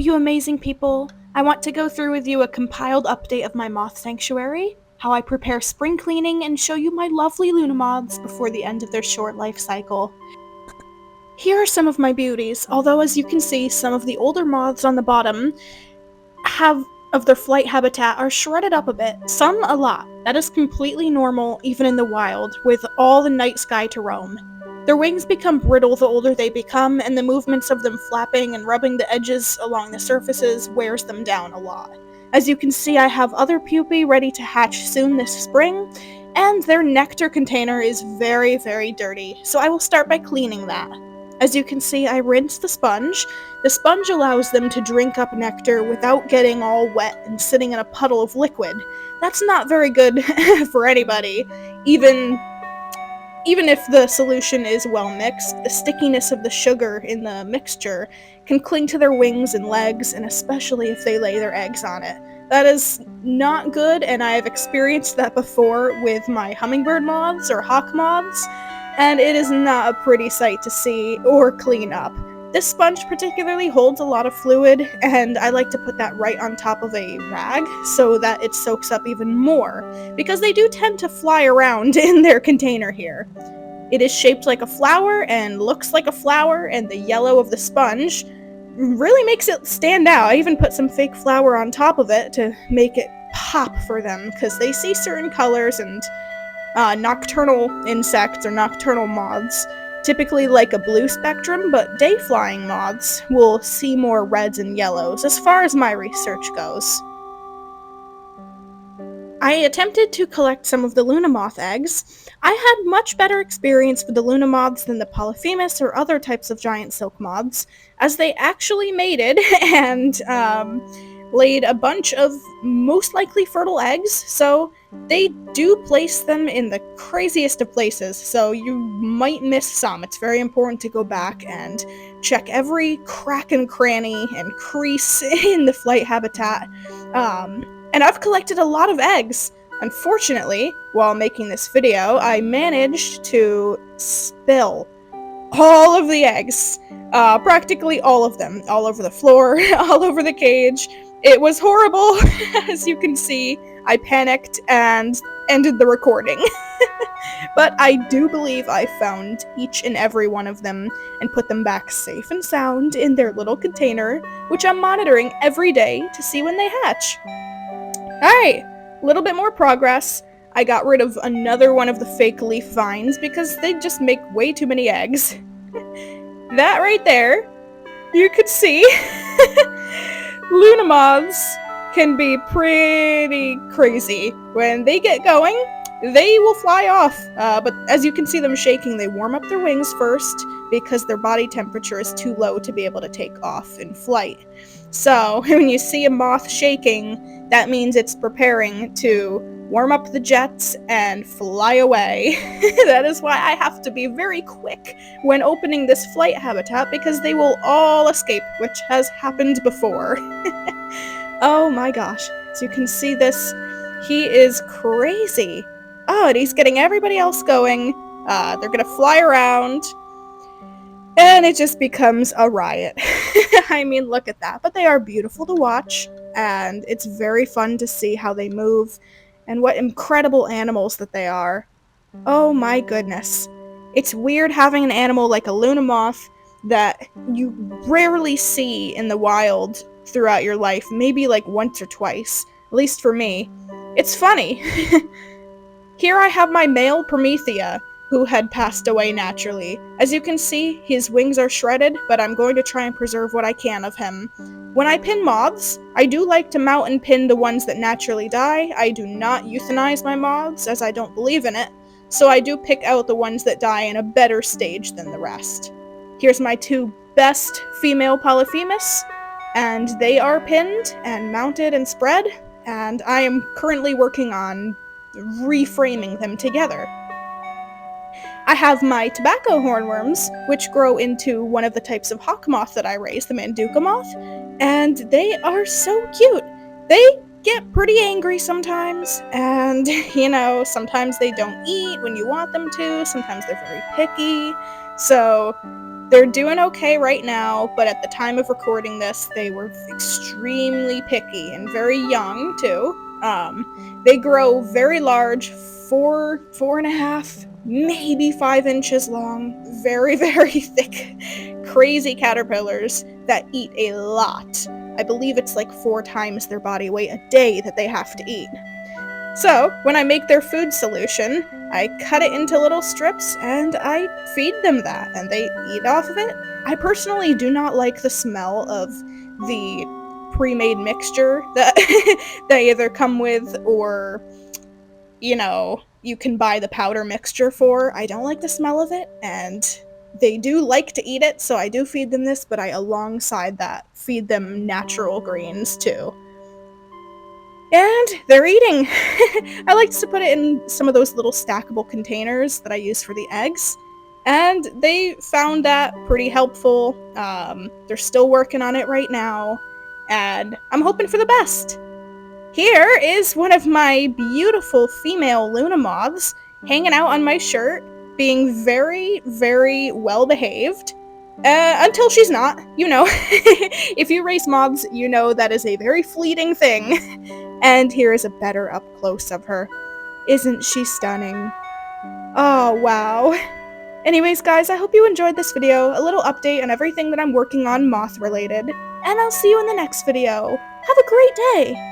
you amazing people! I want to go through with you a compiled update of my moth sanctuary, how I prepare spring cleaning, and show you my lovely Luna moths before the end of their short life cycle. Here are some of my beauties, although as you can see, some of the older moths on the bottom of their flight habitat are shredded up a bit, some a lot. That is completely normal, even in the wild, with all the night sky to roam. Their wings become brittle the older they become, and the movements of them flapping and rubbing the edges along the surfaces wears them down a lot. As you can see, I have other pupae ready to hatch soon this spring, and their nectar container is very, very dirty, so I will start by cleaning that. As you can see, I rinse the sponge. The sponge allows them to drink up nectar without getting all wet and sitting in a puddle of liquid. That's not very good for anybody, even if the solution is well mixed. The stickiness of the sugar in the mixture can cling to their wings and legs, and especially if they lay their eggs on it. That is not good, and I have experienced that before with my hummingbird moths or hawk moths, and it is not a pretty sight to see or clean up. This sponge particularly holds a lot of fluid, and I like to put that right on top of a rag so that it soaks up even more, because they do tend to fly around in their container here. It is shaped like a flower and looks like a flower, and the yellow of the sponge really makes it stand out. I even put some fake flour on top of it to make it pop for them, because they see certain colors, and nocturnal insects or nocturnal moths typically like a blue spectrum, but day-flying moths will see more reds and yellows, as far as my research goes. I attempted to collect some of the Luna moth eggs. I had much better experience with the Luna moths than the Polyphemus or other types of giant silk moths, as they actually mated and laid a bunch of most likely fertile eggs, so they do place them in the craziest of places, so you might miss some. It's very important to go back and check every crack and cranny and crease in the flight habitat. And I've collected a lot of eggs. Unfortunately, while making this video, I managed to spill all of the eggs. Practically all of them. All over the floor, all over the cage. It was horrible. As you can see, I panicked and ended the recording. But I do believe I found each and every one of them and put them back safe and sound in their little container, which I'm monitoring every day to see when they hatch. Alright, a little bit more progress. I got rid of another one of the fake leaf vines because they just make way too many eggs. That right there, you could see. Luna moths can be pretty crazy. When they get going, they will fly off. But as you can see them shaking, they warm up their wings first because their body temperature is too low to be able to take off in flight. So when you see a moth shaking, that means it's preparing to warm up the jets and fly away. That is why I have to be very quick when opening this flight habitat, because they will all escape, which has happened before. Oh my gosh. So you can see this. He is crazy. Oh, and he's getting everybody else going. They're gonna fly around. And it just becomes a riot. I mean, look at that. But they are beautiful to watch, and it's very fun to see how they move, and what incredible animals that they are. Oh my goodness. It's weird having an animal like a Luna moth that you rarely see in the wild throughout your life, maybe like once or twice, at least for me. It's funny. Here I have my male Promethea, who had passed away naturally. As you can see, his wings are shredded, but I'm going to try and preserve what I can of him. When I pin moths, I do like to mount and pin the ones that naturally die. I do not euthanize my moths, as I don't believe in it, so I do pick out the ones that die in a better stage than the rest. Here's my two best female Polyphemus, and they are pinned and mounted and spread, and I am currently working on reframing them together. I have my tobacco hornworms, which grow into one of the types of hawk moth that I raise, the Manduka moth, and they are so cute. They get pretty angry sometimes, and, sometimes they don't eat when you want them to, sometimes they're very picky, so They're doing okay right now, but at the time of recording this, they were extremely picky and very young too. They grow very large, 4.5, maybe 5 inches long, very, very thick, crazy caterpillars that eat a lot. I believe it's like 4 times their body weight a day that they have to eat. So, when I make their food solution, I cut it into little strips and I feed them that, and they eat off of it. I personally do not like the smell of the pre-made mixture that they either come with or, you can buy the powder mixture for. I don't like the smell of it, and they do like to eat it, so I do feed them this, but I alongside that feed them natural greens too. And they're eating. I like to put it in some of those little stackable containers that I use for the eggs. And they found that pretty helpful. They're still working on it right now. And I'm hoping for the best. Here is one of my beautiful female Luna moths hanging out on my shirt, being very, very well behaved. Until she's not, If you raise moths, you know that is a very fleeting thing. And here is a better up close of her. Isn't she stunning? Oh, wow. Anyways, guys, I hope you enjoyed this video, a little update on everything that I'm working on moth related, and I'll see you in the next video. Have a great day!